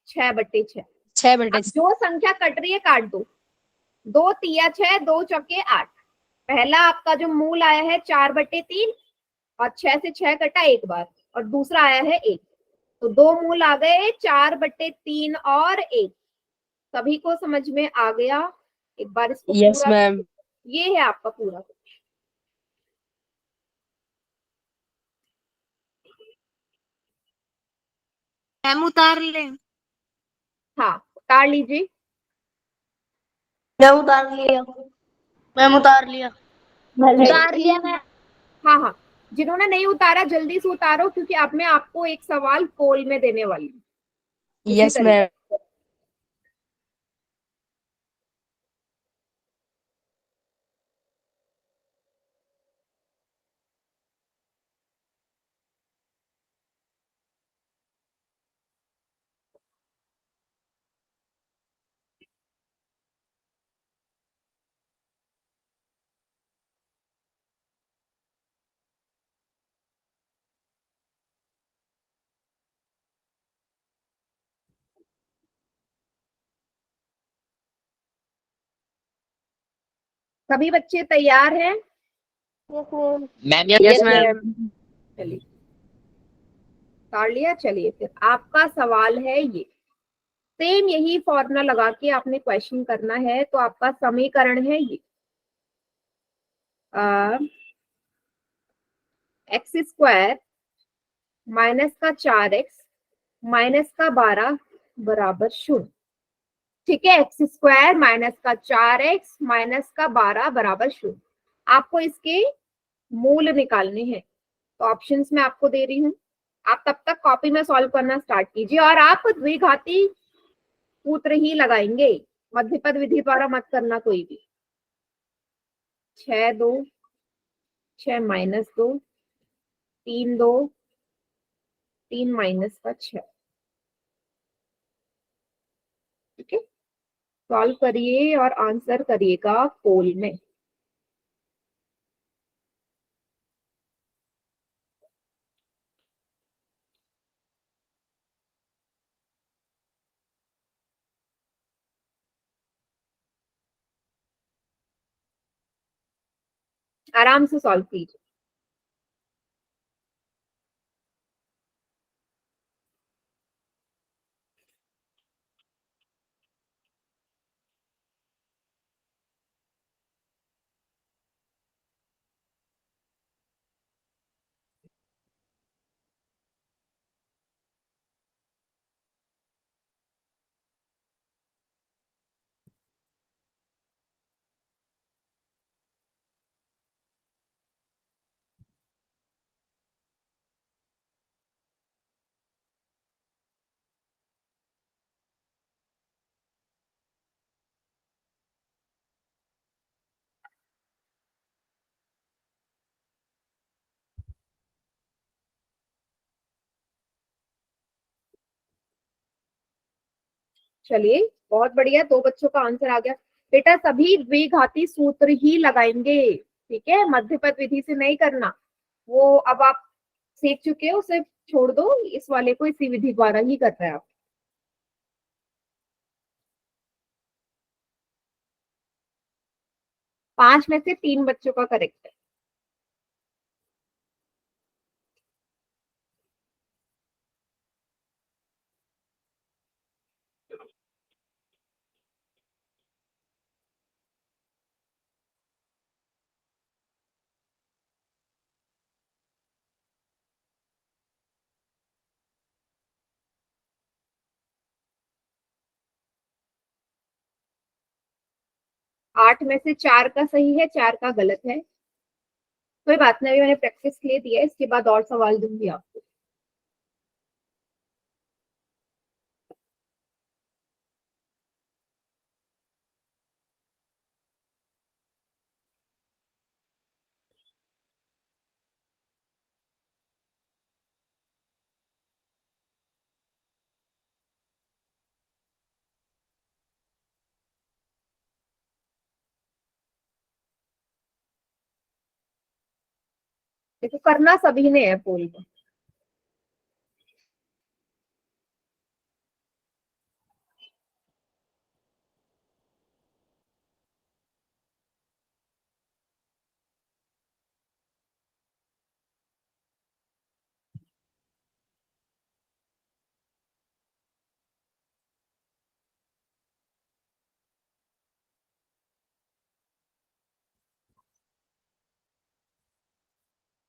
6 बटे 6। 6 बटे जो संख्या कट रही है काट दो, 2 तिया 6, 2 चौके 8। पहला आपका जो मूल आया है 4 बटे 3 और 6 से 6 कटा एक बार, और दूसरा आया है 1, तो 2 मूल आ गए 4 बटे 3 और 1। सभी को समझ में आ गया? एक बार इसको यस पूरा, मैम। ये है आपका पूरा कुछ। मैम उतार ले। हाँ उतार लीजिए। मैं उतार लिया। मैम उतार लिया। उतार लिया मैं। हाँ हाँ, जिन्होंने नहीं उतारा जल्दी से उतारो, क्योंकि अब मैं आपको एक सवाल पोल में देने वाली हूँ। इसी यस तरीके मैम। सभी बच्चे तैयार हैं? Ma'am yes ma'am. चलिए उतार लिया। चलिए फिर आपका सवाल है ये, सेम यही फॉर्मूला लगा के आपने क्वेश्चन करना है। तो आपका समीकरण है ये एक्स स्क्वायर माइनस का 4x माइनस का 12 बराबर 0। ठीक है, एक्स स्क्वायर माइनस का 4x माइनस का 12 बराबर 0। आपको इसके मूल निकालने हैं, तो ऑप्शंस में आपको दे रही हूँ। आप तब तक कॉपी में सॉल्व करना स्टार्ट कीजिए और आप द्विघाती सूत्र ही लगाएंगे, मध्यपद विधि द्वारा मत करना कोई भी। 6 2 6 माइनस 2 3 2 3 माइनस का 6। ठीक है, सॉल्व करिए और आंसर करिएगा पोल में। आराम से सॉल्व कीजिए। चलिए, बहुत बढ़िया, 2 बच्चों का आंसर आ गया। बेटा सभी द्विघाती सूत्र ही लगाएंगे, ठीक है, मध्यपद विधि से नहीं करना। वो अब आप सीख चुके हो, उसे छोड़ दो, इस वाले को इसी विधि द्वारा ही करना है आप। 5 में से 3 बच्चों का करेक्ट है। आठ में से 4 का सही है, 4 का गलत है। कोई बात नहीं, मैंने प्रैक्टिस के लिए दिया है, इसके बाद और सवाल दूंगी आपको। देखो, करना सभी ने है पोल में।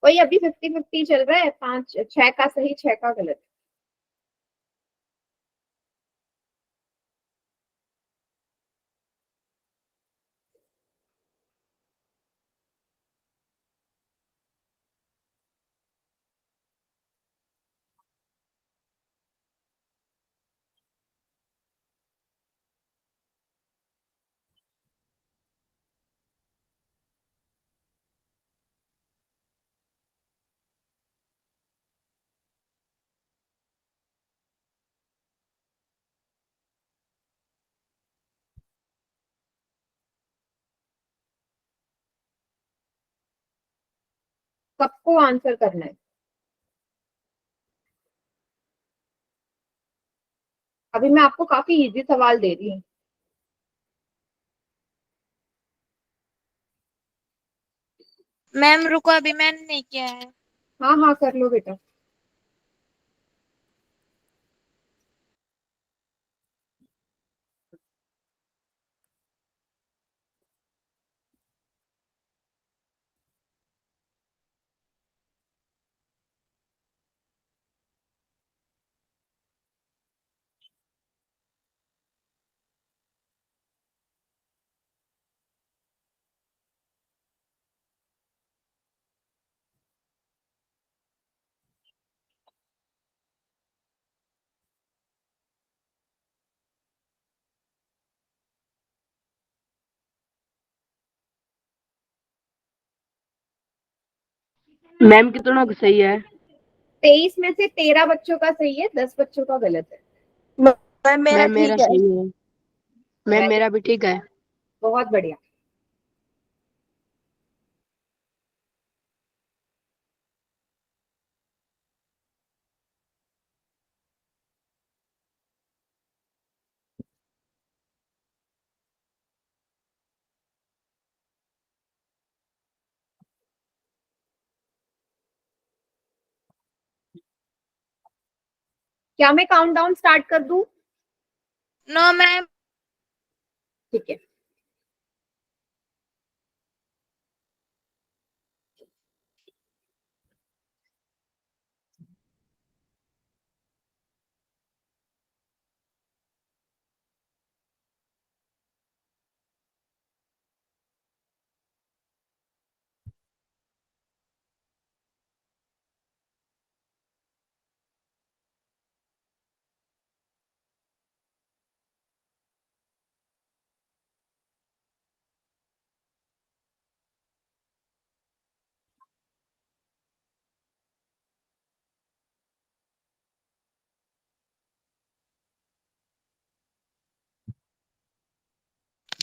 वही अभी 50-50 चल रहा है, 5 6 का सही, 6 का गलत। सबको आंसर करना है। अभी मैं आपको काफी इजी सवाल दे रही हूँ। मैम रुको, अभी मैंने नहीं किया है। हाँ हाँ, कर लो बेटा। मैम कितना का सही है? 23 में से 13 बच्चों का सही है, 10 बच्चों का गलत है। मैम मेरा मैम मेरा ठीक है। सही है। मैम मेरा भी ठीक है। बहुत बढ़िया। क्या मैं काउंट डाउन स्टार्ट कर दूं? No ma'am. ठीक है।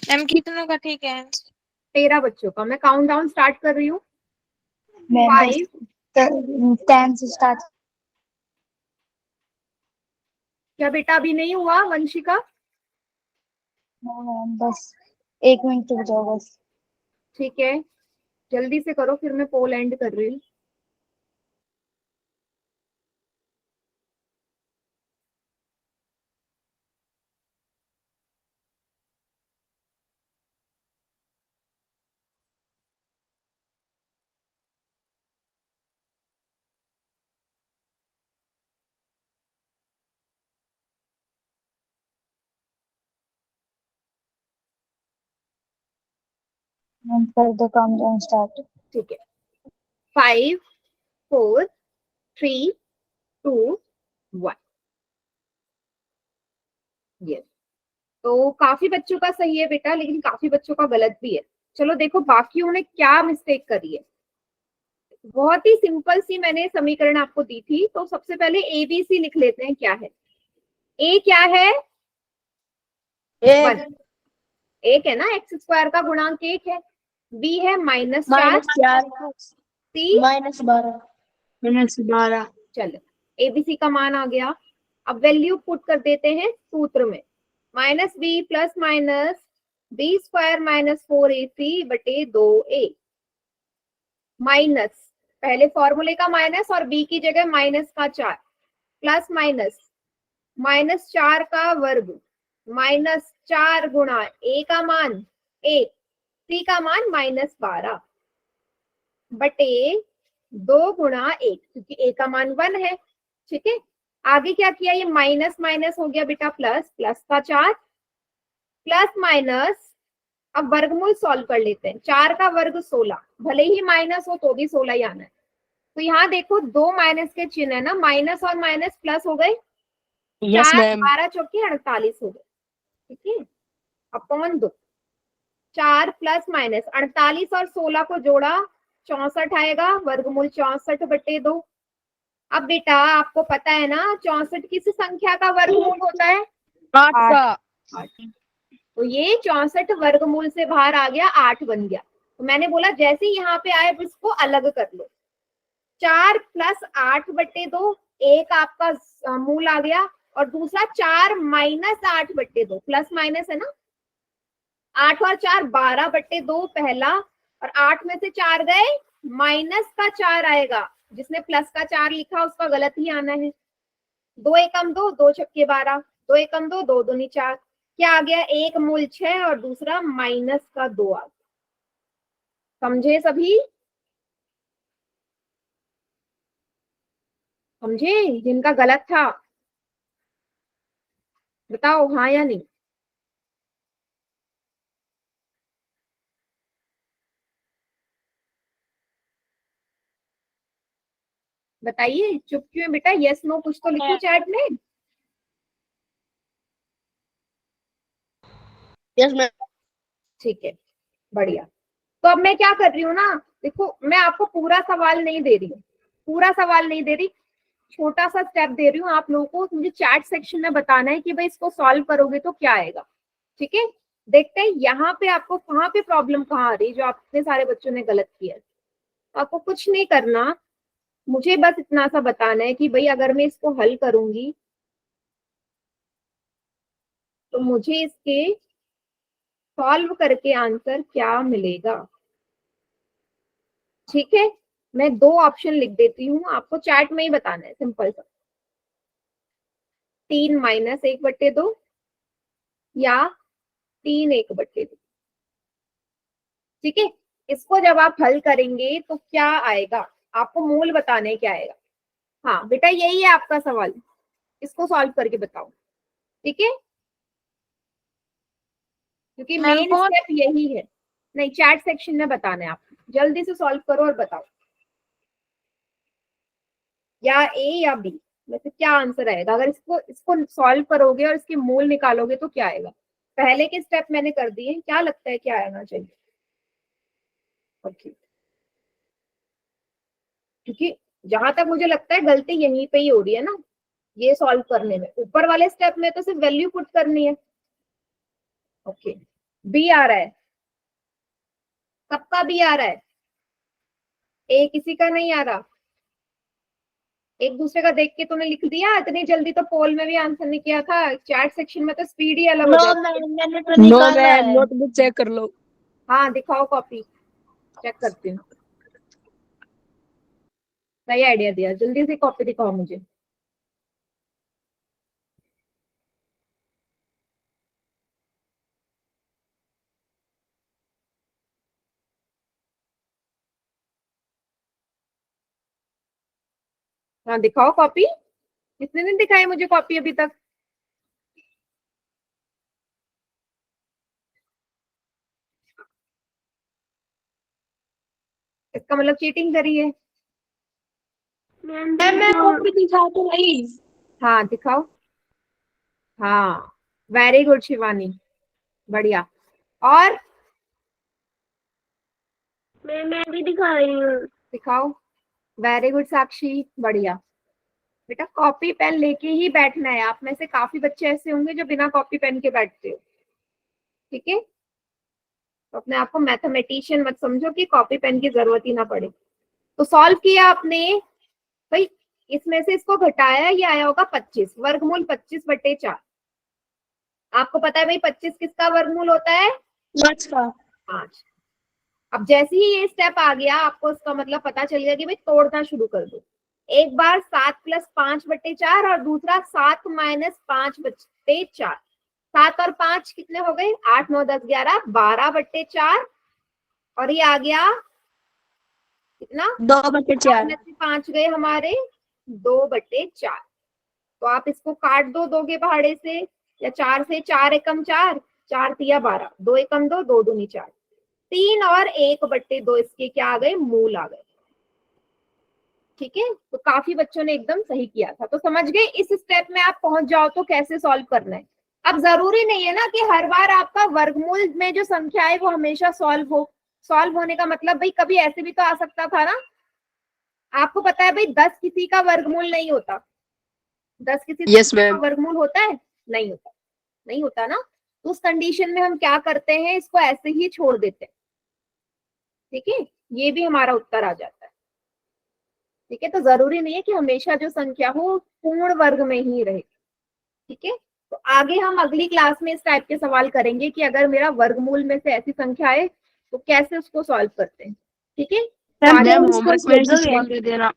मैम कितनों का ठीक है? 13 बच्चों का। मैं काउंट डाउन स्टार्ट कर रही हूँ। मैम 5। 10 से स्टार्ट। क्या बेटा अभी नहीं हुआ वंशिका? मैम बस 1 मिनट रुक जाओ बस। ठीक है, जल्दी से करो, फिर मैं पोल एंड कर रही हूँ। मैम कर दो काम डाउन स्टार्ट। ठीक है। 5 4 3 2 1। यस, तो काफी बच्चों का सही है बेटा, लेकिन काफी बच्चों का गलत भी है। चलो देखो बाकियों ने क्या मिस्टेक करी है। बहुत ही सिंपल सी मैंने समीकरण आपको दी थी, तो सबसे पहले ABC लिख लेते हैं। क्या है ए? क्या है? 1। एक है ना, x² का गुणांक 1 है। B है -4। -4 C -12 -12। चलो ABC का मान आ गया। अब वैल्यू पुट कर देते हैं सूत्र में। -B plus minus B² -4AC बटे 2A माइनस, पहले फॉर्मूले का माइनस और B की जगह माइनस का 4 प्लस माइनस -4 का वर्ग -4 गुणा A का मान 1, C का मान -12 बटे 2 गुणा 1, क्योंकि A का मान 1 है। ठीक है, आगे क्या किया, ये माइनस माइनस हो गया बेटा प्लस, प्लस का 4 प्लस माइनस। अब वर्गमूल सॉल्व कर लेते हैं। 4 का वर्ग 16, भले ही माइनस हो तो भी 16 ही आना है। तो यहाँ देखो दो माइनस के चिन्ह है ना, माइनस और माइनस प्लस हो गए। Yes 4 ma'am. 12 चौके 48 हो गए। ठीक है, अपॉन 2, 4 प्लस माइनस 48 और 16 को जोड़ा 64 आएगा, वर्गमूल 64 बटे 2। अब बेटा आपको पता है ना 64 किस संख्या का वर्गमूल होता है? 8 का। 8। तो ये 64 वर्गमूल से बाहर आ गया, 8 बन गया। तो मैंने बोला जैसे ही यहाँ पे आए अब इसको अलग कर लो। 4 प्लस 8 बटे 2, एक आपका मूल आ गया, और दूसरा 4 माइनस 8 बटे 2, प्लस माइनस है ना, 8 और 4 12 बटे 2 पहला, और 8 में से 4 गए, माइनस का 4 आएगा। जिसने प्लस का 4 लिखा उसका गलत ही आना है। 2 एकम 2, 2 छक्के 12, 2 एकम 2, 2 दूनी 4। क्या आ गया, एक मूल 6 और दूसरा माइनस का 2 आ गया। समझे सभी? समझे जिनका गलत था? बताओ हाँ या नहीं। बताइए, चुप क्यों है बेटा? यस नो कुछ तो लिखो चैट में। Yes ma'am. ठीक है, बढ़िया। तो अब मैं क्या कर रही हूँ ना, देखो मैं आपको पूरा सवाल नहीं दे रही हूँ, पूरा सवाल नहीं दे रही, छोटा सा स्टेप दे रही हूँ आप लोगों को। मुझे चैट सेक्शन में बताना है कि भाई इसको सॉल्व करोगे तो क्या आएगा। ठीक है, देखते हैं यहाँ पे आपको कहाँ पे प्रॉब्लम कहाँ आ रही है जो आप इतने सारे बच्चों ने गलत किया है। आपको कुछ नहीं करना, मुझे बस इतना सा बताना है कि भाई अगर मैं इसको हल करूंगी तो मुझे इसके सॉल्व करके आंसर क्या मिलेगा। ठीक है, मैं 2 ऑप्शन लिख देती हूँ, आपको चैट में ही बताना है, सिंपल सा। 3 - 1/2 या 3 1/2। ठीक है, इसको जब आप हल करेंगे तो क्या आएगा, आपको मूल बताने क्या आएगा। हाँ बेटा यही है आपका सवाल, इसको सॉल्व करके बताओ। ठीक है, क्योंकि मैम मेन कौन- स्टेप यही है। नहीं, चैट सेक्शन में बताना है आपको, जल्दी से सॉल्व करो और बताओ या ए या बी में से क्या आंसर आएगा। अगर इसको सॉल्व करोगे और इसके मूल निकालोगे तो क्या आएगा। पहले के स्टेप मैंने कर दिए, क्या लगता है क्या आना चाहिए। ओके, क्योंकि जहां तक मुझे लगता है गलती यहीं पे ही हो रही है ना, ये सॉल्व करने में। ऊपर वाले स्टेप में तो सिर्फ वैल्यू पुट करनी है। ओके, बी आ रहा है, सबका बी आ रहा है, ए किसी का नहीं आ रहा। एक दूसरे का देख के तूने लिख दिया इतनी जल्दी, तो पोल में भी आंसर नहीं किया था। चैट सेक्शन में तो स्पीड ही अलग हो जाती है। मैंने तो नो निकाला मैम, है। नोटबुक चेक कर लो। हाँ दिखाओ कॉपी, चेक करती हूँ। सही आइडिया दिया, जल्दी से कॉपी दिखाओ मुझे। हाँ दिखाओ कॉपी, किसने नहीं दिखाई मुझे कॉपी अभी तक। इसका मतलब चीटिंग करी है। मैं कॉपी दिखा तो रही। हाँ दिखाओ। हाँ वेरी गुड शिवानी, बढ़िया। और मैं भी दिखा रही हूँ। दिखाओ, वेरी गुड साक्षी, बढ़िया। बेटा कॉपी पेन लेके ही बैठना है। आप में से काफी बच्चे ऐसे होंगे जो बिना कॉपी पेन के बैठते हो। ठीक है, तो अपने आप को मैथमेटिशियन मत समझो कि कॉपी पेन की जरूरत ही ना पड़े। तो सॉल्व किया आपने भाई, इसमें से इसको घटाया, ये आया होगा 25, वर्गमूल 25/4। आपको पता है भाई 25 किसका वर्गमूल होता है, 5। अब जैसे ही ये स्टेप आ गया आपको इसका मतलब पता चल गया कि भाई तोड़ना शुरू कर दो। एक बार 7 + 5/4 और दूसरा 7 - 5/4। 7 और 5 कितने हो गए, 8 9 10 11 12/4। और ये आ गया कितना, 2/4। 5 गए हमारे 2/4। तो आप इसको काट दो, दोगे पहाड़े से या 4 से। 4 एकम 4, 4 तिया 12, 2 एकम 2, 2 दूनी 4। 3 और 1/2 इसके क्या आ गए, मूल आ गए। ठीक है, तो काफी बच्चों ने एकदम सही किया था। तो समझ गए इस स्टेप में आप पहुंच जाओ तो कैसे सॉल्व करना है। अब जरूरी नहीं है ना कि हर बार आपका वर्गमूल में जो संख्या है वो हमेशा सॉल्व हो। सॉल्व होने का मतलब भाई कभी ऐसे भी तो आ सकता था ना। आपको पता है भाई 10 किसी का वर्गमूल नहीं होता। 10 किसी Yes, का ma'am. वर्गमूल होता है, नहीं होता, नहीं होता ना। तो उस कंडीशन में हम क्या करते हैं, इसको ऐसे ही छोड़ देते हैं। ठीक है, ये भी हमारा उत्तर आ जाता है। ठीक है, तो जरूरी नहीं है कि हमेशा जो संख्या हो पूर्ण वर्ग में ही रहे। ठीक है, तो आगे हम अगली क्लास में इस टाइप के सवाल करेंगे कि अगर मेरा वर्गमूल में से ऐसी संख्या है तो कैसे उसको सॉल्व करते हैं। ठीक है, तो मैम आगे होमवर्क में से सवाल दे देना।